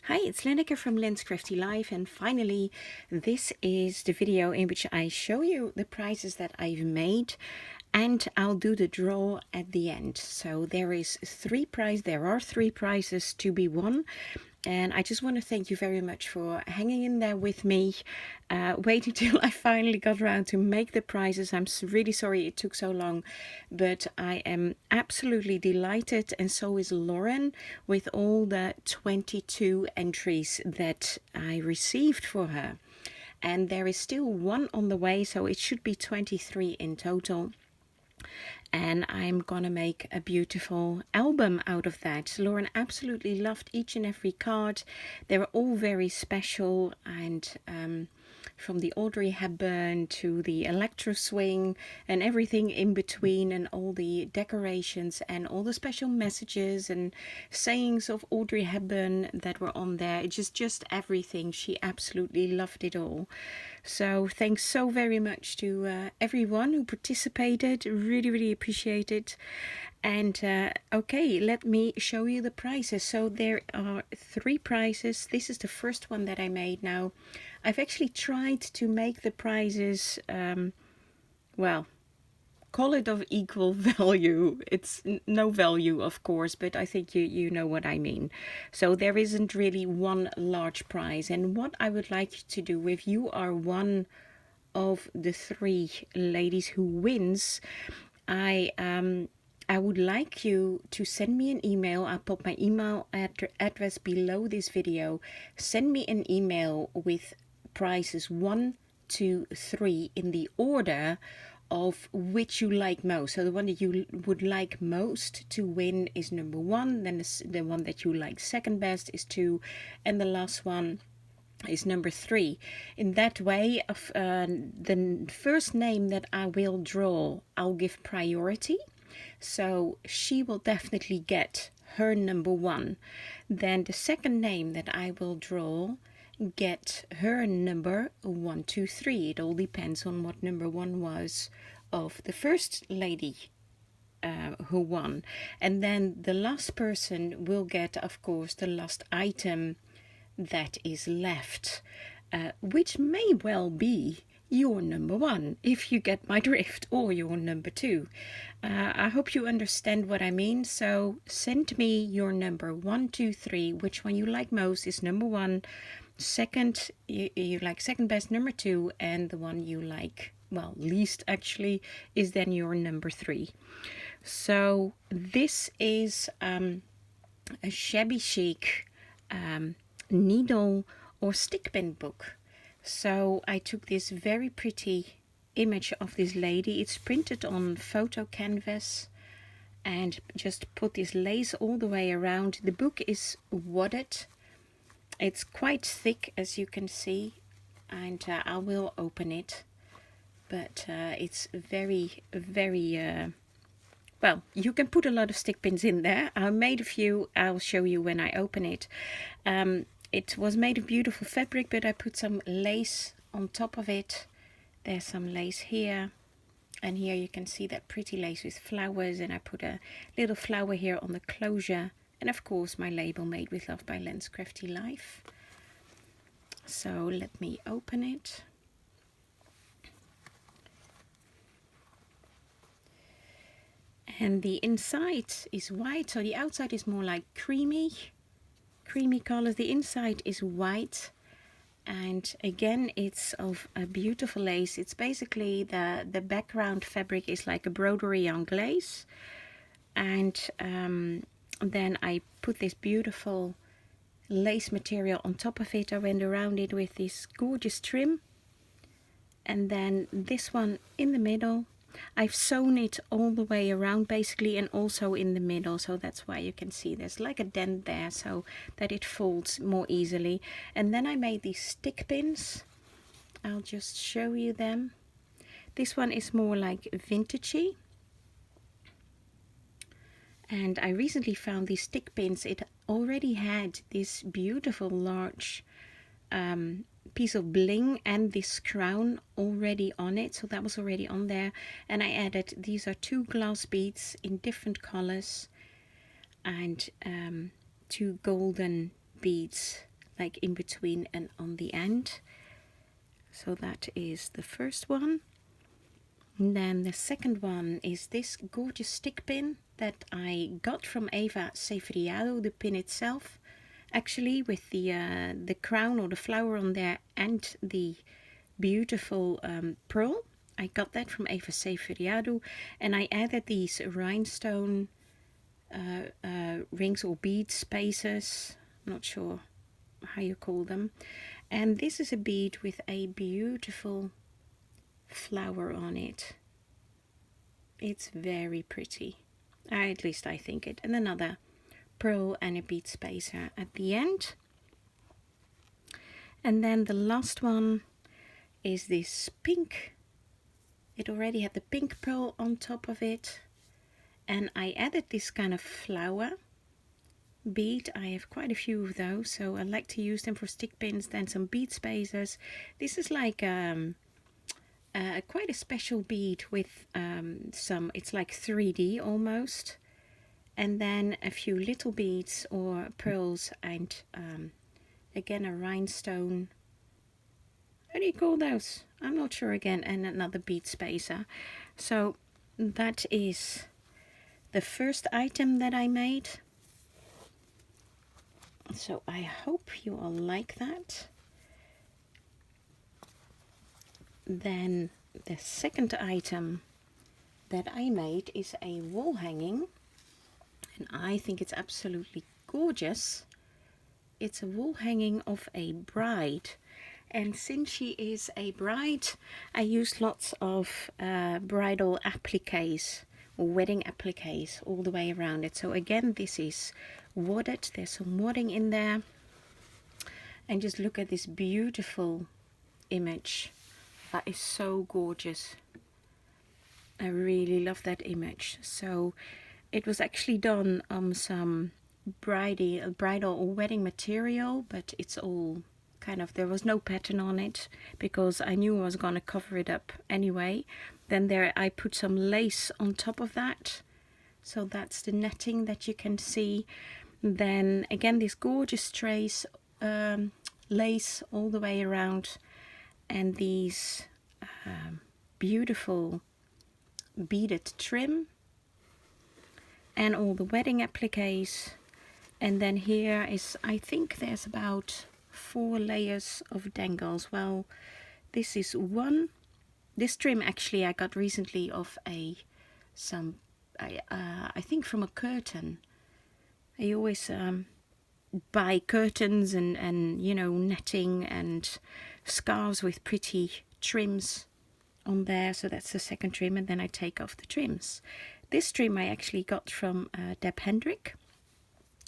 Hi, it's Lenneke from Len's Crafty Life, and finally this is the video in which I show you the prizes that I've made, and I'll do the draw at the end. So there are three prizes to be won, and I just want to thank you very much for hanging in there with me, waiting till I finally got around to make the prizes. I'm really sorry it took so long, but I am absolutely delighted, and so is Lauren, with all the 22 entries that I received for her. And there is still one on the way, so it should be 23 in total. And I'm gonna make a beautiful album out of that. Lauren absolutely loved each and every card. They were all very special, and from the Audrey Hepburn to the electro swing and everything in between, and all the decorations and all the special messages and sayings of Audrey Hepburn that were on there. It's just everything. She absolutely loved it all. So thanks so very much to everyone who participated. Really appreciate it. And okay, let me show you the prizes. So there are three prizes. This is the first one that I made. Now I've actually tried to make the prizes, well, call it of equal value. It's no value, of course, but I think you know what I mean. So there isn't really one large prize. And what I would like to do, if you are one of the three ladies who wins, I would like you to send me an email. I'll put my email address below this video. Send me an email with prizes 1, 2, 3 in the order of which you like most. So the one that you would like most to win is number 1, then the one that you like second best is 2, and the last one is number 3. In that way, the first name that I will draw, I'll give priority. So she will definitely get her number 1. Then the second name that I will draw get her number 1, 2, 3. It all depends on what number 1 was of the first lady who won. And then the last person will get, of course, the last item that is left, which may well be your number 1, if you get my drift, or your number 2. I hope you understand what I mean. So send me your number 1, 2, 3. Which one you like most is number 1. Second, you like second best, number 2, and the one you like, well, least actually, is then your number 3. So this is a shabby chic needle or stick pin book. So I took this very pretty image of this lady. It's printed on photo canvas and just put this lace all the way around. The book is wadded. It's quite thick, as you can see, and I will open it, but it's very well, you can put a lot of stick pins in there. I made a few. I'll show you when I open it. It was made of beautiful fabric, but I put some lace on top of it. There's some lace here, and here you can see that pretty lace with flowers, and I put a little flower here on the closure, and of course my label, Made with Love by Len's Crafty Life. So let me open it. And the inside is white, so the outside is more like creamy colors. The inside is white, and again it's of a beautiful lace. It's basically the background fabric is like a broderie anglaise, and then I put this beautiful lace material on top of it. I went around it with this gorgeous trim, and then this one in the middle. I've sewn it all the way around basically, and also in the middle, so that's why you can see there's like a dent there, so that it folds more easily. And then I made these stick pins. I'll just show you them. This one is more like vintagey, and I recently found these stick pins. It already had this beautiful large piece of bling and this crown already on it, so that was already on there. And I added, these are 2 glass beads in different colors, and 2 golden beads like in between and on the end. So that is the first one. And then the second one is this gorgeous stick pin that I got from Eva Severiado, the pin itself, actually, with the crown or the flower on there and the beautiful pearl. I got that from Eva Severiado, and I added these rhinestone rings or bead spaces, not sure how you call them. And this is a bead with a beautiful flower on it. It's very pretty, at least I think it. And another pearl and a bead spacer at the end. And then the last one is this pink. It already had the pink pearl on top of it, and I added this kind of flower bead. I have quite a few of those, so I like to use them for stick pins. Then some bead spacers. This is like quite a special bead with it's like 3D almost, and then a few little beads or pearls, and again a rhinestone, how do you call those? I'm not sure again, and another bead spacer. So that is the first item that I made. So I hope you all like that. Then the second item that I made is a wall hanging, and I think it's absolutely gorgeous. It's a wall hanging of a bride, and since she is a bride, I used lots of bridal appliques or wedding appliques all the way around it. So again, this is wadded, there's some wadding in there, and just look at this beautiful image. That is so gorgeous. I really love that image. So it was actually done on some bridal or wedding material, but it's all kind of, there was no pattern on it because I knew I was going to cover it up anyway. Then there I put some lace on top of that, so that's the netting that you can see. Then again, this gorgeous trace lace all the way around, and these beautiful beaded trim, and all the wedding appliques. And then here is, I think there's about 4 layers of dangles. Well, this is one. This trim actually I got recently of I think from a curtain. I always buy curtains and you know, netting and scarves with pretty trims on there. So that's the second trim, and then I take off the trims. This trim I actually got from Deb Hendrick.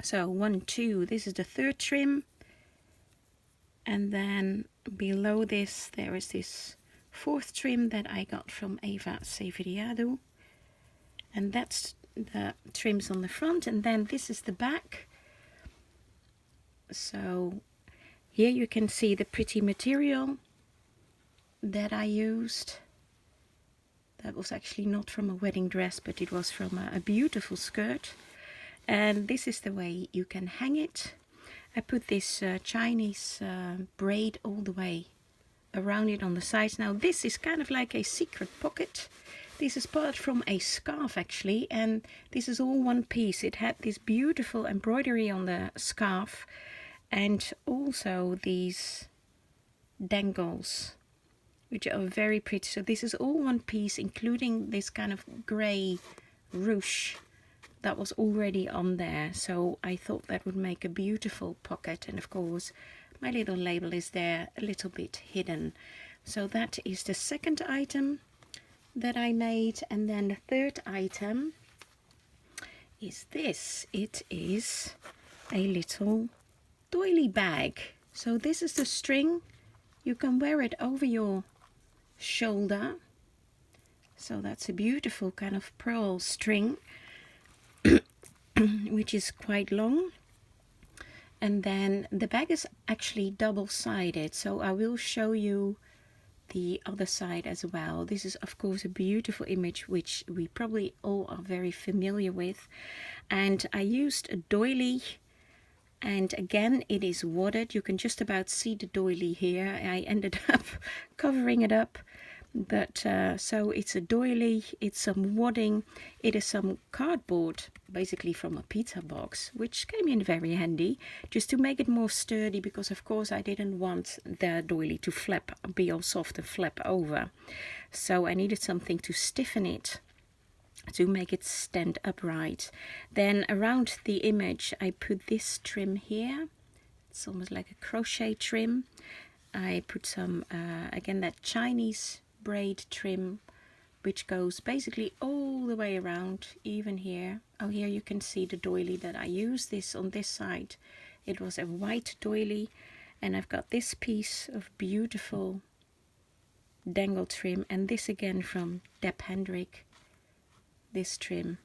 So 1, 2, this is the third trim, and then below this there is this fourth trim that I got from Eva Severiado, and that's the trims on the front. And then this is the back. So here you can see the pretty material that I used. That was actually not from a wedding dress, but it was from a beautiful skirt. And this is the way you can hang it. I put this Chinese braid all the way around it on the sides. Now this is kind of like a secret pocket. This is part from a scarf actually, and this is all one piece. It had this beautiful embroidery on the scarf, and also these dangles, which are very pretty. So this is all one piece, including this kind of grey ruche that was already on there. So I thought that would make a beautiful pocket, and of course my little label is there a little bit hidden. So that is the second item that I made. And then the third item is this. It is a little doily bag. So this is the string. You can wear it over your shoulder. So that's a beautiful kind of pearl string which is quite long. And then the bag is actually double-sided, so I will show you the other side as well. This is of course a beautiful image which we probably all are very familiar with, and I used a doily And again, it is wadded. You can just about see the doily here. I ended up covering it up. But so it's a doily, it's some wadding, it is some cardboard, basically from a pizza box, which came in very handy, just to make it more sturdy, because of course I didn't want the doily to flap, be all soft and flap over. So I needed something to stiffen it, to make it stand upright. Then around the image I put this trim here. It's almost like a crochet trim. I put some, again, that Chinese braid trim, which goes basically all the way around, even here. Oh, here you can see the doily that I used. This on this side, it was a white doily, and I've got this piece of beautiful dangle trim, and this again from Deb Hendrick, this trim.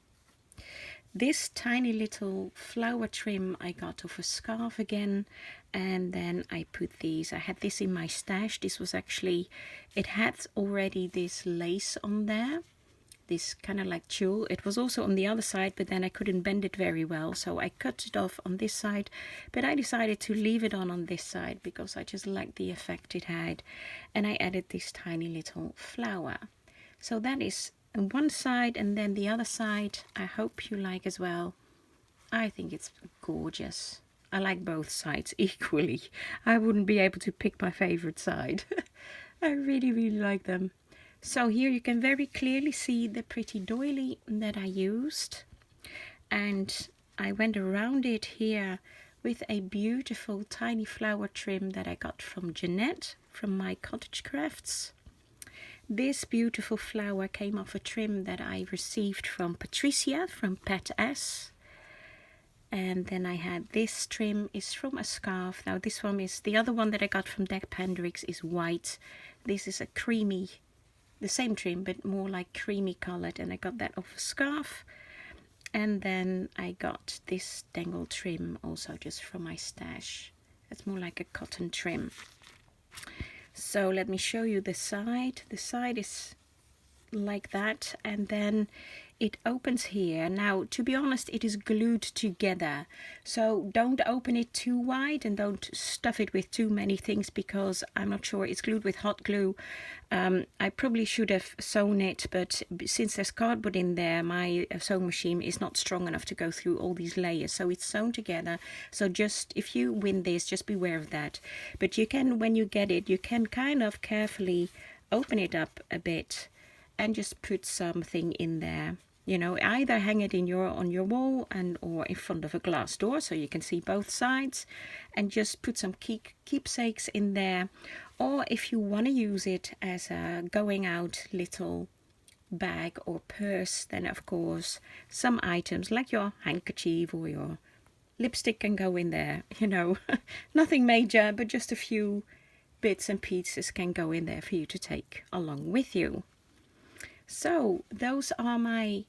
This tiny little flower trim I got off a scarf again, and then I put these. I had this in my stash. This was actually, it had already this lace on there, this kind of like tulle. It was also on the other side, but then I couldn't bend it very well, so I cut it off on this side, but I decided to leave it on this side because I just liked the effect it had, and I added this tiny little flower. So that is on one side, and then the other side I hope you like as well. I think it's gorgeous. I like both sides equally. I wouldn't be able to pick my favorite side. I really like them. So here you can very clearly see the pretty doily that I used, and I went around it here with a beautiful tiny flower trim that I got from Jeanette from my Cottage Crafts. This beautiful flower came off a trim that I received from Patricia from Pat S. And then I had this trim is from a scarf. Now this one is, the other one that I got from Deb Hendricks is white. This is a creamy, the same trim but more like creamy colored, and I got that off a scarf. And then I got this dangle trim also just from my stash. It's more like a cotton trim. So let me show you the side. The side is like that, and then it opens here. Now, to be honest, it is glued together, so don't open it too wide and don't stuff it with too many things, because I'm not sure, it's glued with hot glue. I probably should have sewn it, but since there's cardboard in there, my sewing machine is not strong enough to go through all these layers, so it's sewn together. So just, if you win this, just beware of that. But you can, when you get it, you can kind of carefully open it up a bit and just put something in there. You know, either hang it in on your wall and or in front of a glass door so you can see both sides, and just put some keepsakes in there. Or if you want to use it as a going out little bag or purse, then of course some items like your handkerchief or your lipstick can go in there. You know, nothing major, but just a few bits and pieces can go in there for you to take along with you. So those are my